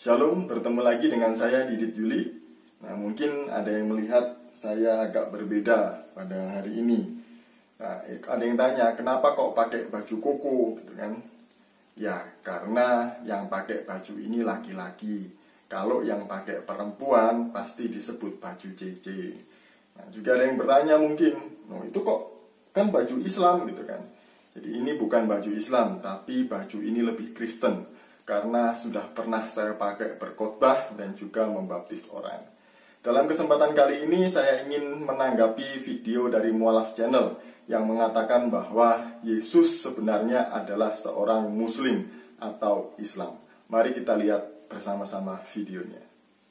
Shalom, bertemu lagi dengan saya Didit Yuli. Nah, mungkin ada yang melihat saya agak berbeda pada hari ini. Nah, ada yang tanya, kenapa kok pakai baju koko gitu kan? Ya, karena yang pakai baju ini laki-laki. Kalau yang pakai perempuan pasti disebut baju CC. Nah, juga ada yang bertanya mungkin, itu kok kan baju Islam gitu kan? Jadi ini bukan baju Islam, tapi baju ini lebih Kristen. Karena sudah pernah saya pakai berkhotbah dan juga membaptis orang. Dalam kesempatan kali ini saya ingin menanggapi video dari Mualaf Channel yang mengatakan bahwa Yesus sebenarnya adalah seorang Muslim atau Islam. Mari kita lihat bersama-sama videonya.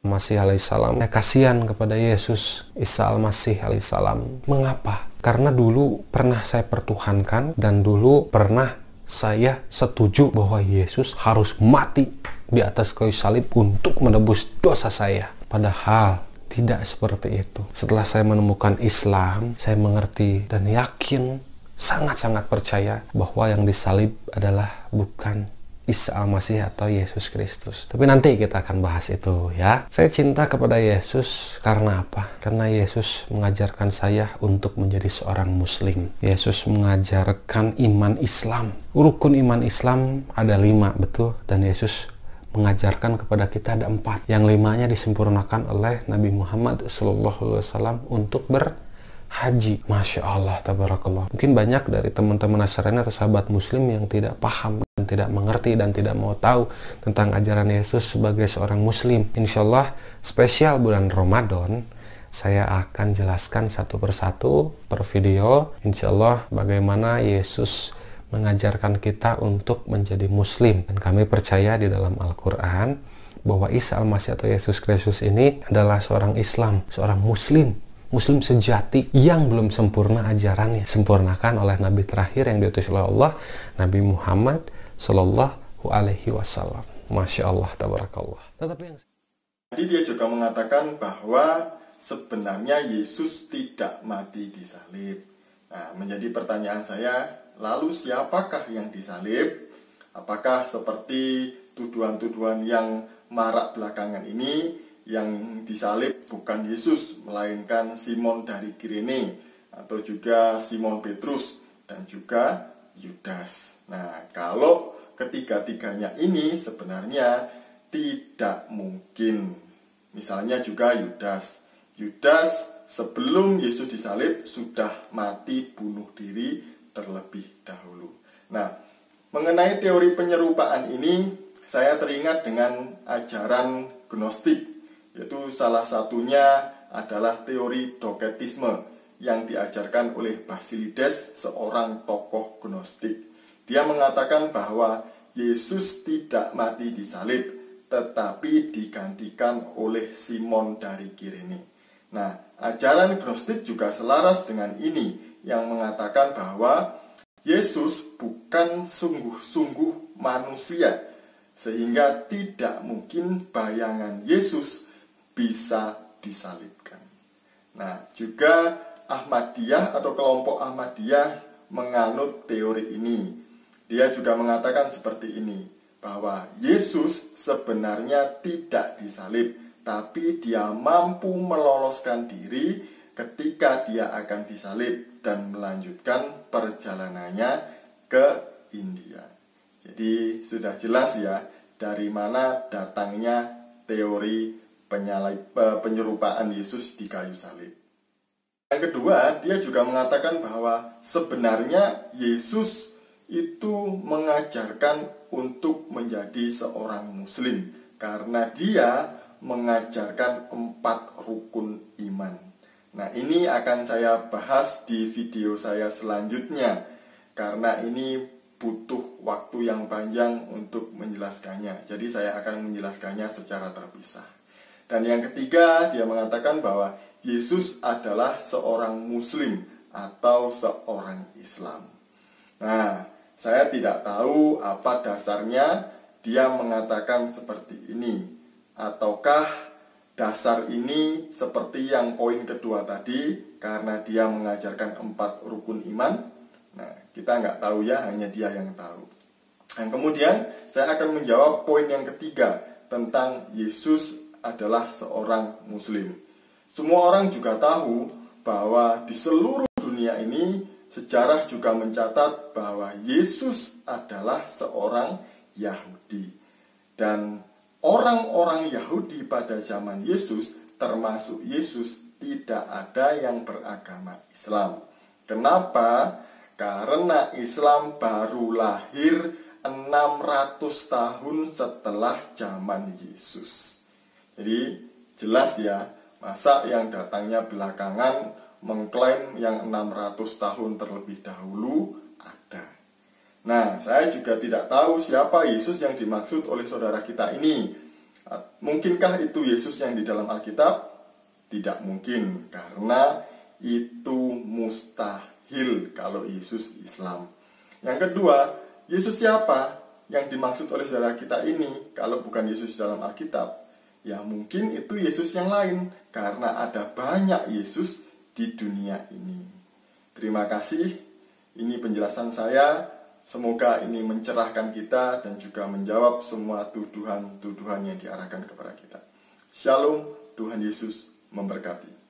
Masih alaihissalam, kasihan kepada Yesus Isa al-Masih alaihissalam. Mengapa? Karena dulu pernah saya pertuhankan dan dulu pernah saya setuju bahwa Yesus harus mati di atas kayu salib untuk menebus dosa saya. Padahal tidak seperti itu. Setelah saya menemukan Islam, saya mengerti dan yakin, sangat-sangat percaya bahwa yang disalib adalah bukan Isa al-Masih atau Yesus Kristus. Tapi nanti kita akan bahas itu ya. Saya cinta kepada Yesus karena apa? Karena Yesus mengajarkan saya untuk menjadi seorang Muslim. Yesus mengajarkan iman Islam. Rukun iman Islam ada 5, betul. Dan Yesus mengajarkan kepada kita ada 4. Yang 5-nya disempurnakan oleh Nabi Muhammad SAW untuk berhaji. Masya Allah, tabarakallah. Mungkin banyak dari teman-teman Nasrani atau sahabat Muslim yang tidak paham dan tidak mengerti dan tidak mau tahu tentang ajaran Yesus sebagai seorang Muslim. Insya Allah spesial bulan Ramadan saya akan jelaskan satu persatu per video. Insya Allah bagaimana Yesus mengajarkan kita untuk menjadi Muslim. Dan kami percaya di dalam Al-Quran bahwa Isa al-Masih atau Yesus Kristus ini adalah seorang Islam, seorang Muslim sejati yang belum sempurna ajarannya. Sempurnakan oleh Nabi terakhir yang diutus oleh Allah, Nabi Muhammad Sallallahu Alaihi Wasallam. Masya Allah, tabarakallah. Jadi dia juga mengatakan bahwa sebenarnya Yesus tidak mati di salib. Nah, menjadi pertanyaan saya, lalu siapakah yang disalib? Apakah seperti tuduhan-tuduhan yang marak belakangan ini, yang disalib bukan Yesus, melainkan Simon dari Kirene, atau juga Simon Petrus, dan juga Yudas. Nah, kalau ketiga-tiganya ini sebenarnya tidak mungkin. Misalnya juga Yudas. Yudas sebelum Yesus disalib sudah mati bunuh diri terlebih dahulu. Nah, mengenai teori penyerupaan ini, saya teringat dengan ajaran Gnostik, yaitu salah satunya adalah teori doketisme yang diajarkan oleh Basilides, seorang tokoh Gnostik. Dia mengatakan bahwa Yesus tidak mati di salib, tetapi digantikan oleh Simon dari Kirene. Nah, ajaran Gnostik juga selaras dengan ini, yang mengatakan bahwa Yesus bukan sungguh-sungguh manusia, sehingga tidak mungkin bayangan Yesus bisa disalibkan. Nah, juga Ahmadiyah atau kelompok Ahmadiyah menganut teori ini. Dia juga mengatakan seperti ini, bahwa Yesus sebenarnya tidak disalib, tapi dia mampu meloloskan diri ketika dia akan disalib dan melanjutkan perjalanannya ke India. Jadi sudah jelas ya dari mana datangnya teori penyerupaan Yesus di kayu salib. Yang kedua, dia juga mengatakan bahwa sebenarnya Yesus itu mengajarkan untuk menjadi seorang Muslim karena dia mengajarkan 4 rukun iman. Nah, ini akan saya bahas di video saya selanjutnya karena ini butuh waktu yang panjang untuk menjelaskannya. Jadi saya akan menjelaskannya secara terpisah. Dan yang ketiga, dia mengatakan bahwa Yesus adalah seorang Muslim atau seorang Islam. Nah, saya tidak tahu apa dasarnya dia mengatakan seperti ini. Ataukah dasar ini seperti yang poin kedua tadi, karena dia mengajarkan 4 rukun iman. Nah, kita nggak tahu ya, hanya dia yang tahu. Dan kemudian saya akan menjawab poin yang ketiga, tentang Yesus adalah seorang Muslim. Semua orang juga tahu bahwa di seluruh dunia ini sejarah juga mencatat bahwa Yesus adalah seorang Yahudi. Dan orang-orang Yahudi pada zaman Yesus, termasuk Yesus, tidak ada yang beragama Islam. Kenapa? Karena Islam baru lahir 600 tahun setelah zaman Yesus. Jadi jelas ya, masa yang datangnya belakangan mengklaim yang 600 tahun terlebih dahulu ada. Nah, saya juga tidak tahu siapa Yesus yang dimaksud oleh saudara kita ini. Mungkinkah itu Yesus yang di dalam Alkitab? Tidak mungkin, karena itu mustahil kalau Yesus Islam. Yang kedua, Yesus siapa yang dimaksud oleh saudara kita ini kalau bukan Yesus dalam Alkitab? Ya mungkin itu Yesus yang lain, karena ada banyak Yesus di dunia ini. Terima kasih, ini penjelasan saya. Semoga ini mencerahkan kita dan juga menjawab semua tuduhan-tuduhan yang diarahkan kepada kita. Shalom, Tuhan Yesus memberkati.